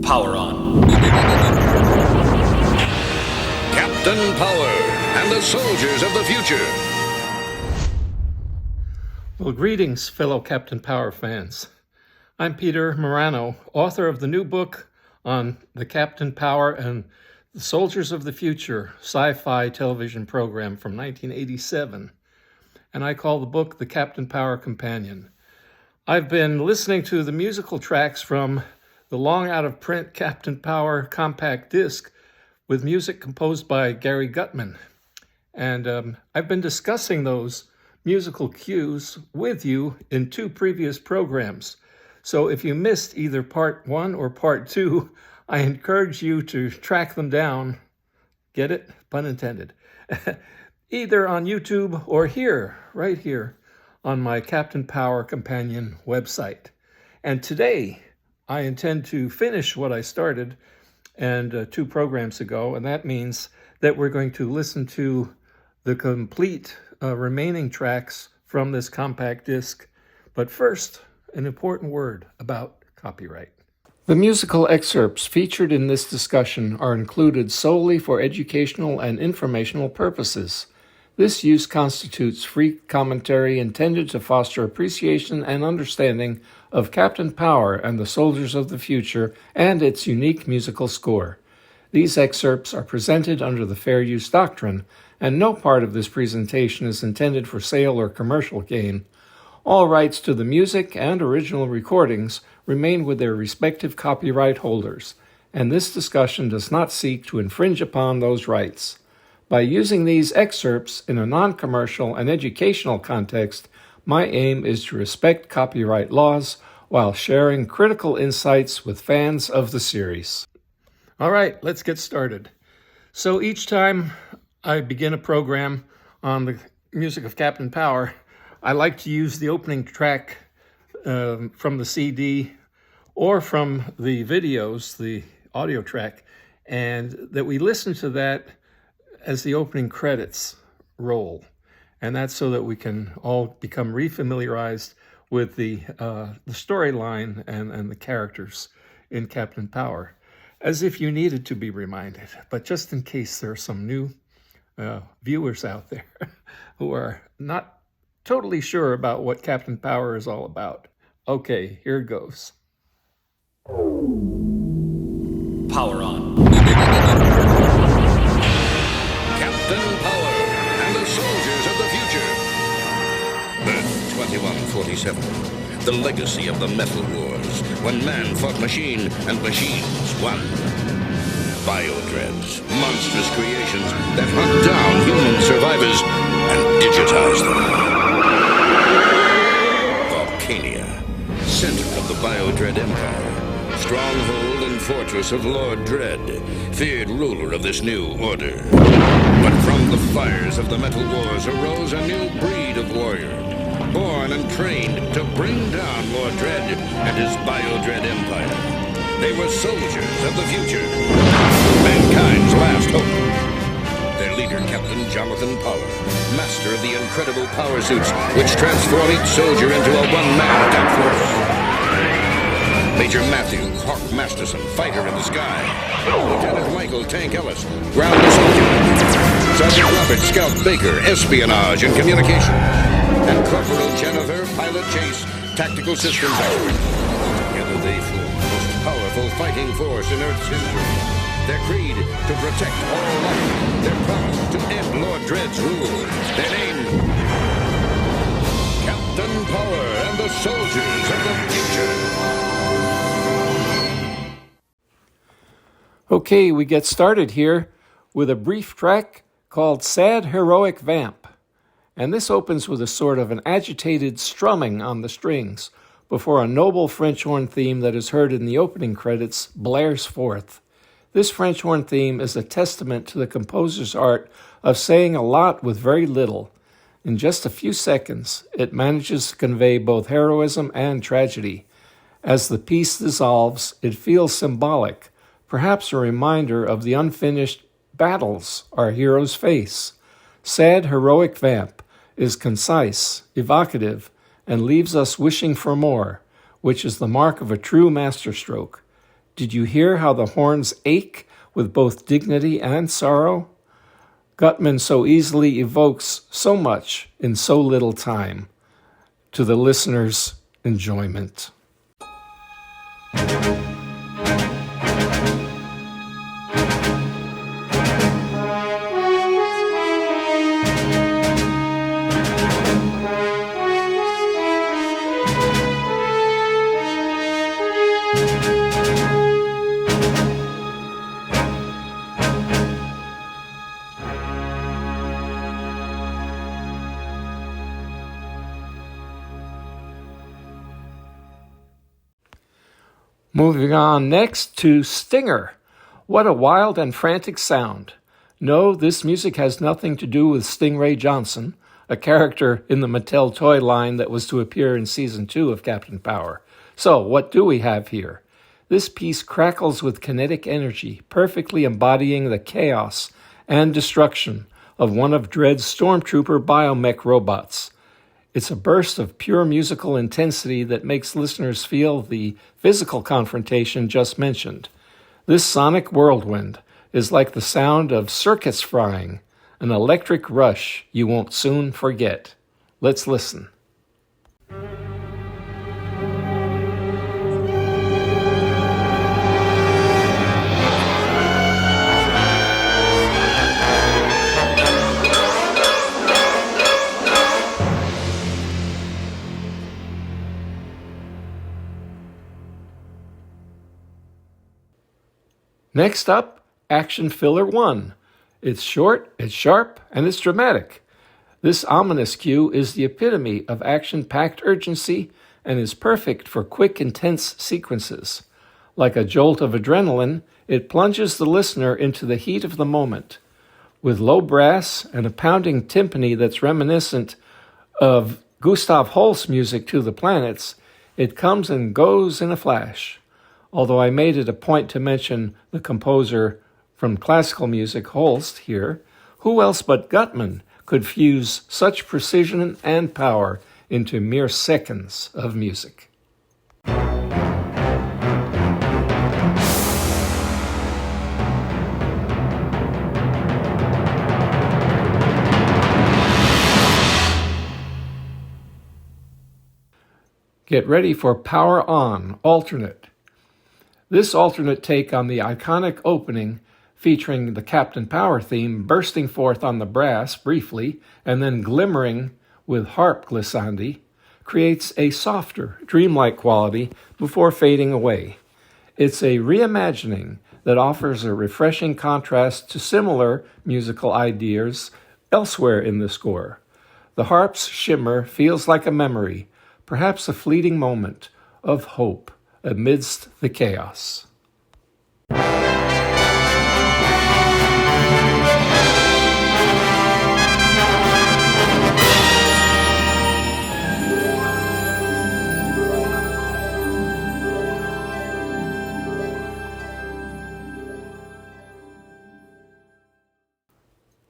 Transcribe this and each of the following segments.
Power on. Captain Power and the soldiers of the future. Well, greetings, fellow Captain Power fans. I'm Peter Morano, author of the new book on the Captain Power and the Soldiers of the Future sci-fi television program from 1987. And I call the book The Captain Power Companion. I've been listening to the musical tracks from the long out-of-print Captain Power compact disc with music composed by Gary Guttman. And I've been discussing those musical cues with you in 2 previous programs. So if you missed either part 1 or part 2, I encourage you to track them down. Get it? Pun intended. Either on YouTube or here, right here, on my Captain Power Companion website. And today, I intend to finish what I started and 2 programs ago, and that means that we're going to listen to the complete remaining tracks from this compact disc. But first, an important word about copyright. The musical excerpts featured in this discussion are included solely for educational and informational purposes. This use constitutes free commentary intended to foster appreciation and understanding of Captain Power and the Soldiers of the Future and its unique musical score. These excerpts are presented under the Fair Use Doctrine, and no part of this presentation is intended for sale or commercial gain. All rights to the music and original recordings remain with their respective copyright holders, and this discussion does not seek to infringe upon those rights. By using these excerpts in a non-commercial and educational context, my aim is to respect copyright laws while sharing critical insights with fans of the series. All right, let's get started. So each time I begin a program on the music of Captain Power, I like to use the opening track from the CD or from the videos, the audio track, and that we listen to that as the opening credits roll. And that's so that we can all become refamiliarized with the storyline and the characters in Captain Power, as if you needed to be reminded. But just in case there are some new viewers out there who are not totally sure about what Captain Power is all about. Okay, here it goes. Power on. Captain Power and the soldiers of the future. Earth 2147. The legacy of the Metal Wars, when man fought machine and machines won. Biodreads, monstrous creations that hunt down human survivors and digitize them. Volcania, center of the Biodread Empire, stronghold and fortress of Lord Dread, feared ruler of this new order. But from the fires of the Metal Wars arose a new breed of warrior, born and trained to bring down Lord Dread and his Biodread Empire. They were soldiers of the future, mankind's last hope. Their leader, Captain Jonathan Power, master of the incredible power suits which transform each soldier into a one-man attack force. Major Matthew Hawk Masterson, fighter in the sky. Lieutenant Michael Tank Ellis, ground soldier. Sergeant Robert Scout Baker, espionage and communication. And Corporal Jennifer, pilot chase, tactical systems expert. Together they form the most powerful fighting force in Earth's history. Their creed, to protect all life. Their promise, to end Lord Dread's rule. Their name, Captain Power and the Soldiers of the Future. Okay, we get started here with a brief track called Sad Heroic Vamp. And this opens with a sort of an agitated strumming on the strings before a noble French horn theme that is heard in the opening credits blares forth. This French horn theme is a testament to the composer's art of saying a lot with very little. In just a few seconds, it manages to convey both heroism and tragedy. As the piece dissolves, it feels symbolic, perhaps a reminder of the unfinished battles our heroes face. Sad Heroic Vamp is concise, evocative, and leaves us wishing for more. which is the mark of a true masterstroke. Did you hear how the horns ache with both dignity and sorrow? Guttman so easily evokes so much in so little time, to the listener's enjoyment. Moving on next to Stinger. What a wild and frantic sound. No, this music has nothing to do with Stingray Johnson, a character in the Mattel toy line that was to appear in Season 2 of Captain Power. So, what do we have here? This piece crackles with kinetic energy, perfectly embodying the chaos and destruction of one of Dredd's stormtrooper biomech robots. It's a burst of pure musical intensity that makes listeners feel the physical confrontation just mentioned. This sonic whirlwind is like the sound of circuits frying, an electric rush you won't soon forget. Let's listen. Next up, Action Filler 1. It's short, it's sharp, and it's dramatic. This ominous cue is the epitome of action-packed urgency and is perfect for quick, intense sequences. Like a jolt of adrenaline, it plunges the listener into the heat of the moment. With low brass and a pounding timpani that's reminiscent of Gustav Holst's music to the planets, it comes and goes in a flash. Although I made it a point to mention the composer from classical music, Holst, here, who else but Guttman could fuse such precision and power into mere seconds of music? Get ready for Power On, alternate. This alternate take on the iconic opening, featuring the Captain Power theme bursting forth on the brass briefly and then glimmering with harp glissandi, creates a softer, dreamlike quality before fading away. It's a reimagining that offers a refreshing contrast to similar musical ideas elsewhere in the score. The harp's shimmer feels like a memory, perhaps a fleeting moment of hope amidst the chaos.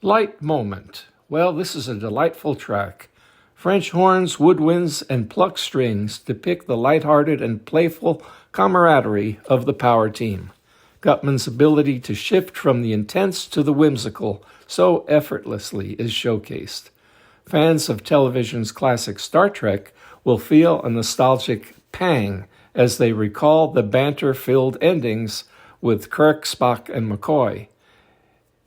Light Moment. Well, this is a delightful track. French horns, woodwinds, and pluck strings depict the lighthearted and playful camaraderie of the Power team. Guttman's ability to shift from the intense to the whimsical so effortlessly is showcased. Fans of television's classic Star Trek will feel a nostalgic pang as they recall the banter-filled endings with Kirk, Spock, and McCoy.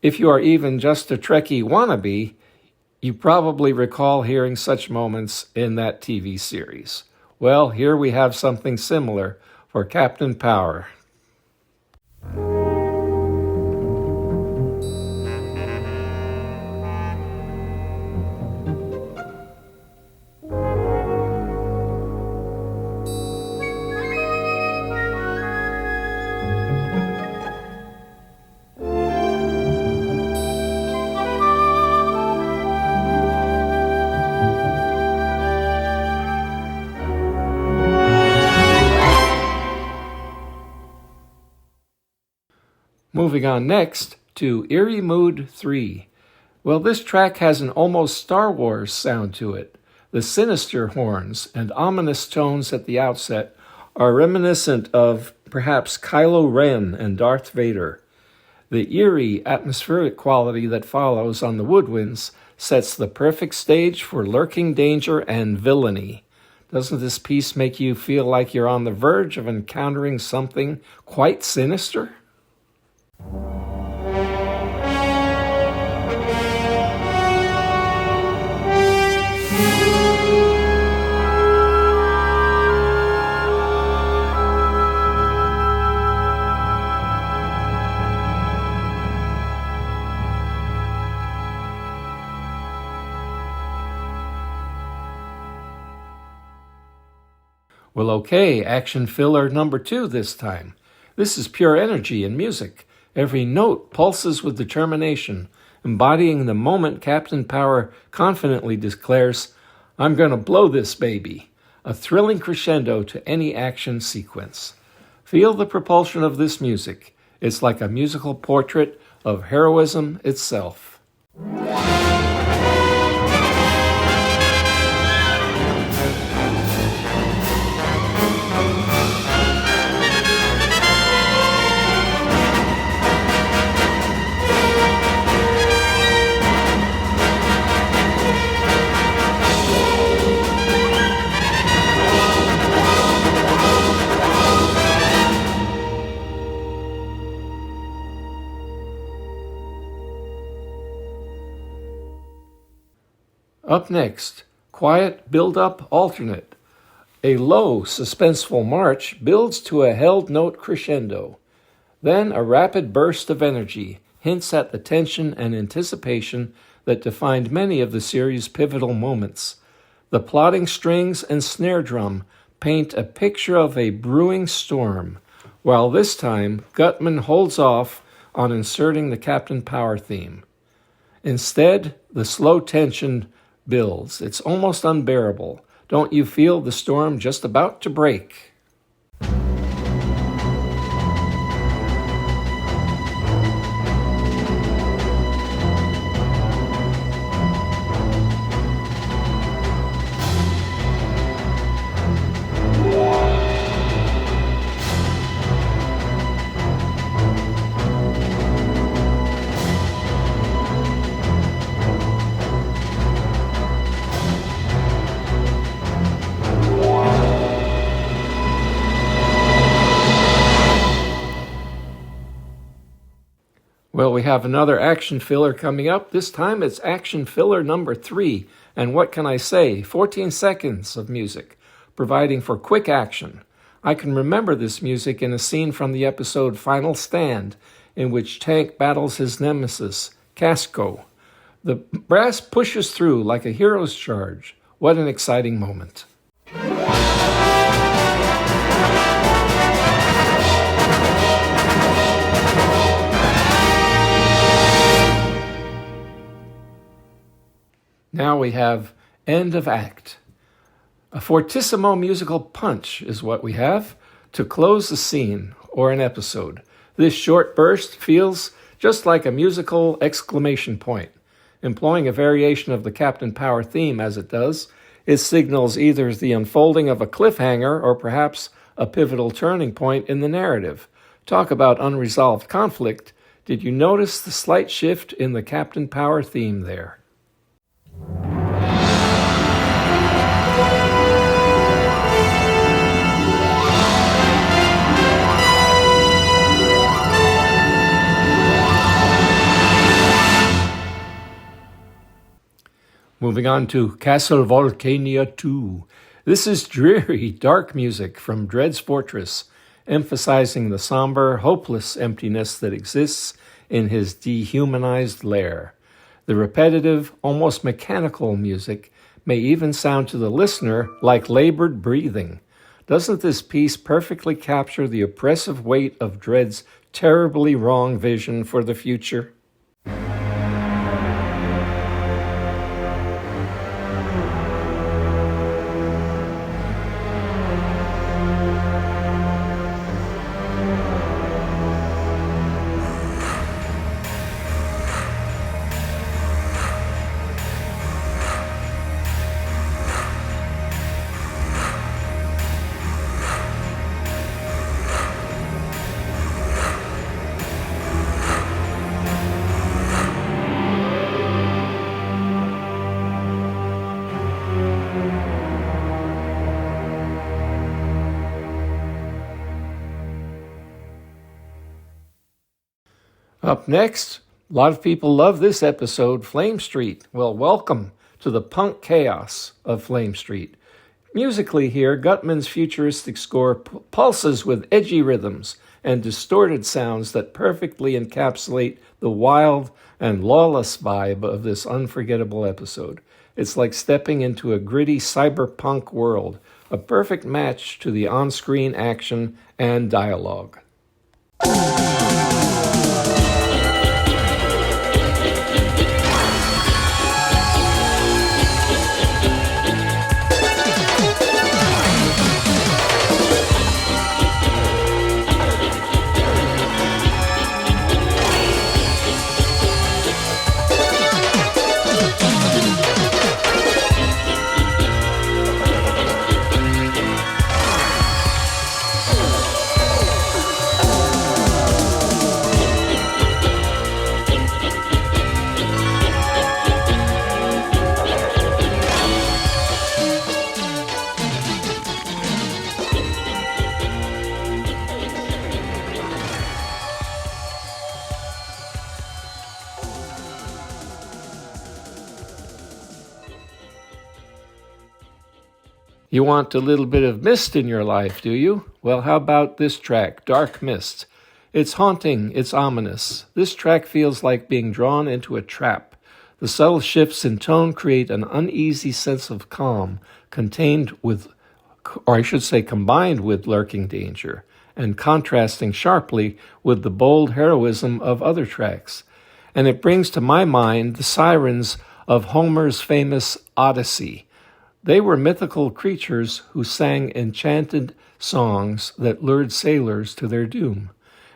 If you are even just a Trekkie wannabe, you probably recall hearing such moments in that TV series. Well, here we have something similar for Captain Power. Moving on next to Eerie Mood 3. Well, this track has an almost Star Wars sound to it. The sinister horns and ominous tones at the outset are reminiscent of perhaps Kylo Ren and Darth Vader. The eerie atmospheric quality that follows on the woodwinds sets the perfect stage for lurking danger and villainy. Doesn't this piece make you feel like you're on the verge of encountering something quite sinister? Well, okay, action filler number 2 this time. This is pure energy in music. Every note pulses with determination, embodying the moment Captain Power confidently declares, "I'm gonna blow this baby," a thrilling crescendo to any action sequence. Feel the propulsion of this music. It's like a musical portrait of heroism itself. Up next, quiet build-up alternate. A low, suspenseful march builds to a held note crescendo. Then a rapid burst of energy hints at the tension and anticipation that defined many of the series' pivotal moments. The plodding strings and snare drum paint a picture of a brewing storm, while this time Guttman holds off on inserting the Captain Power theme. Instead, the slow tension builds. It's almost unbearable. Don't you feel the storm just about to break? Well, we have another action filler coming up. This time it's action filler number 3. And what can I say? 14 seconds of music, providing for quick action. I can remember this music in a scene from the episode Final Stand, in which Tank battles his nemesis, Casco. The brass pushes through like a hero's charge. What an exciting moment. Now we have end of act. A fortissimo musical punch is what we have to close a scene or an episode. This short burst feels just like a musical exclamation point. Employing a variation of the Captain Power theme as it does, it signals either the unfolding of a cliffhanger or perhaps a pivotal turning point in the narrative. Talk about unresolved conflict. Did you notice the slight shift in the Captain Power theme there? Moving on to Castlevania 2. This is dreary, dark music from Dread's Fortress, emphasizing the somber, hopeless emptiness that exists in his dehumanized lair. The repetitive, almost mechanical music may even sound to the listener like labored breathing. Doesn't this piece perfectly capture the oppressive weight of Dread's terribly wrong vision for the future? Up next, a lot of people love this episode, Flame Street. Well, welcome to the punk chaos of Flame Street. Musically here, Guttman's futuristic score pulses with edgy rhythms and distorted sounds that perfectly encapsulate the wild and lawless vibe of this unforgettable episode. It's like stepping into a gritty cyberpunk world, a perfect match to the on-screen action and dialogue. You want a little bit of mist in your life, do you? Well, how about this track, Dark Mist? It's haunting, it's ominous. This track feels like being drawn into a trap. The subtle shifts in tone create an uneasy sense of calm, combined with lurking danger, and contrasting sharply with the bold heroism of other tracks. And it brings to my mind the sirens of Homer's famous Odyssey. They were mythical creatures who sang enchanted songs that lured sailors to their doom.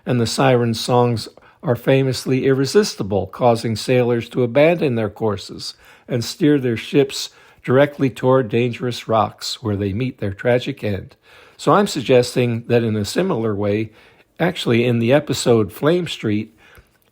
And the sirens' songs are famously irresistible, causing sailors to abandon their courses and steer their ships directly toward dangerous rocks where they meet their tragic end. So I'm suggesting that in a similar way, actually in the episode Flame Street,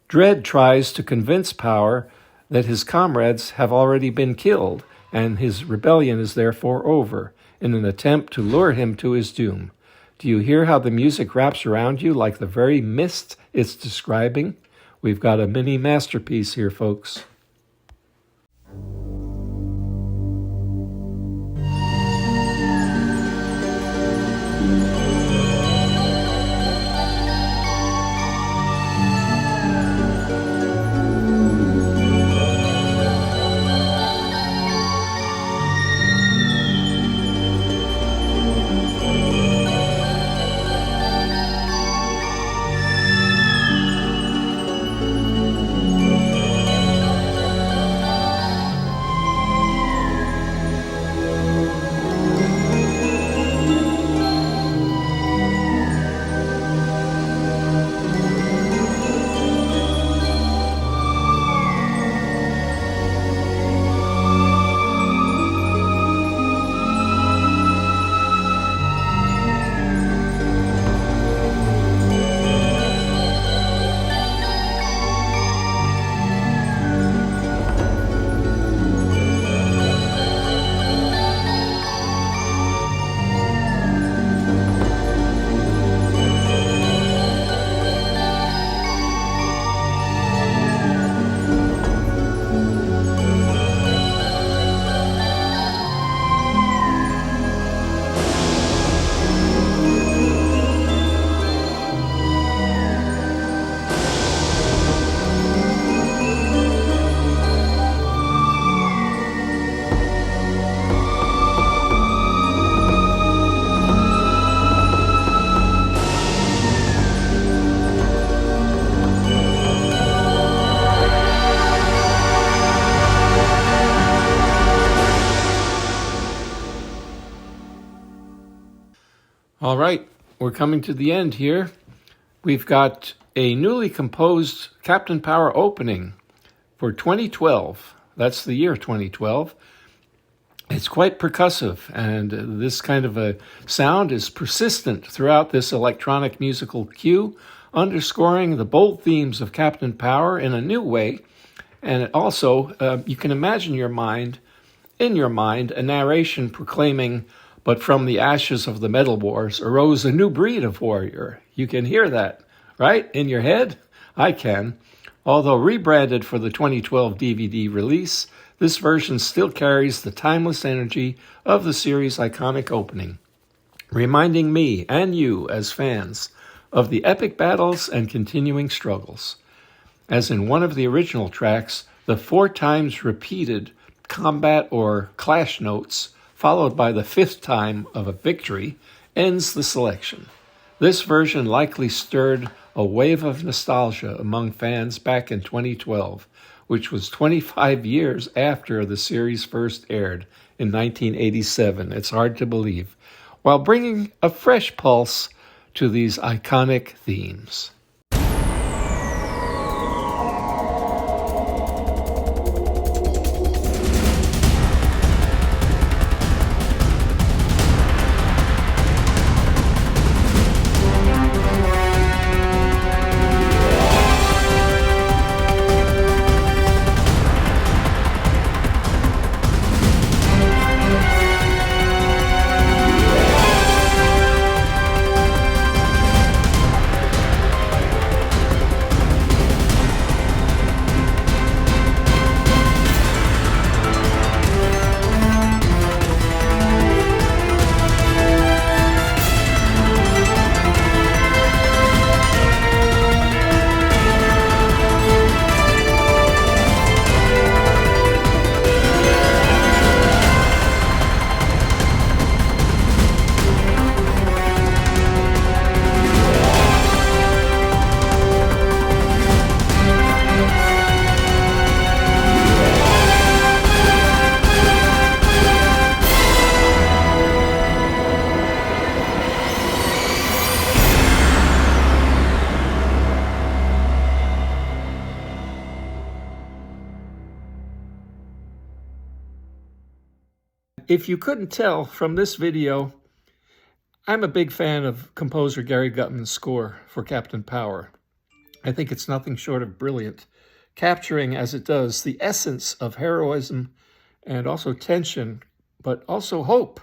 Dredd tries to convince Power that his comrades have already been killed, and his rebellion is therefore over, in an attempt to lure him to his doom. Do you hear how the music wraps around you like the very mist it's describing? We've got a mini masterpiece here, folks. All right, we're coming to the end here. We've got a newly composed Captain Power opening for 2012. That's the year 2012. It's quite percussive, and this kind of a sound is persistent throughout this electronic musical cue, underscoring the bold themes of Captain Power in a new way. And it also, you can imagine in your mind, a narration proclaiming, "But from the ashes of the Metal Wars arose a new breed of warrior." You can hear that, right? In your head? I can. Although rebranded for the 2012 DVD release, this version still carries the timeless energy of the series' iconic opening, reminding me and you as fans of the epic battles and continuing struggles. As in one of the original tracks, the 4 times repeated combat or clash notes, followed by the 5th time of a victory, ends the selection. This version likely stirred a wave of nostalgia among fans back in 2012, which was 25 years after the series first aired in 1987. It's hard to believe, while bringing a fresh pulse to these iconic themes. If you couldn't tell from this video, I'm a big fan of composer Gary Guttman's score for Captain Power. I think it's nothing short of brilliant, capturing as it does the essence of heroism and also tension, but also hope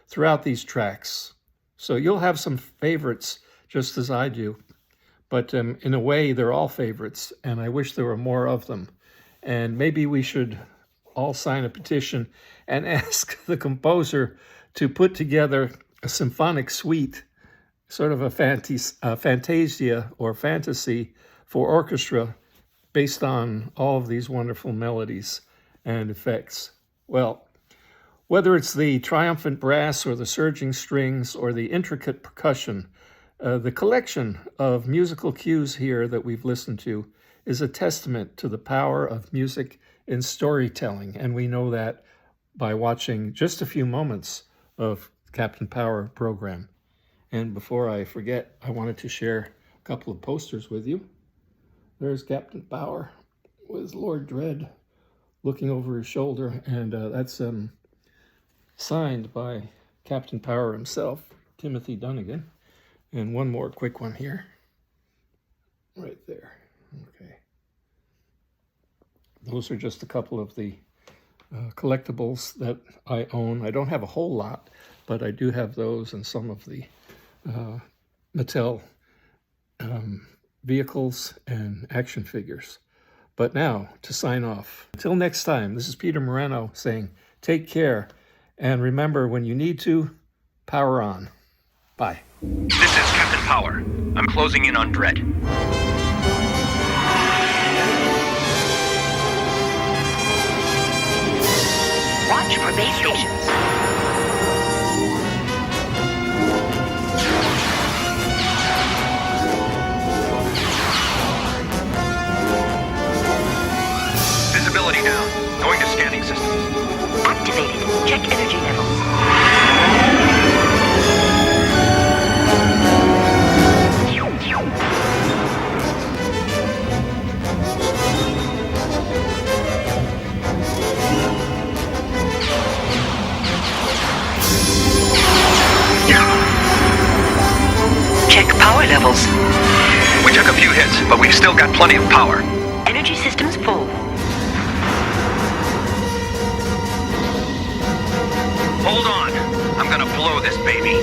throughout these tracks. So you'll have some favorites just as I do, but in a way they're all favorites, and I wish there were more of them. And maybe we should all sign a petition and ask the composer to put together a symphonic suite, sort of a fantasia or fantasy for orchestra based on all of these wonderful melodies and effects. Well, whether it's the triumphant brass or the surging strings or the intricate percussion, the collection of musical cues here that we've listened to is a testament to the power of music in storytelling, and we know that by watching just a few moments of Captain Power program. And before I forget, I wanted to share a couple of posters with you. There's Captain Power with Lord Dread looking over his shoulder, and that's signed by Captain Power himself, Timothy Dunnigan. And one more quick one here, right there. Okay. Those are just a couple of the collectibles that I own. I don't have a whole lot, but I do have those and some of the Mattel vehicles and action figures. But now, to sign off. Until next time, this is Peter Morano saying, take care, and remember, when you need to, power on. Bye. This is Captain Power. I'm closing in on Dread. Watch for base stations. Visibility down. Going to scanning systems. Activated. Check energy levels. Check power levels. We took a few hits, but we've still got plenty of power. Energy systems full. Hold on. I'm gonna blow this baby.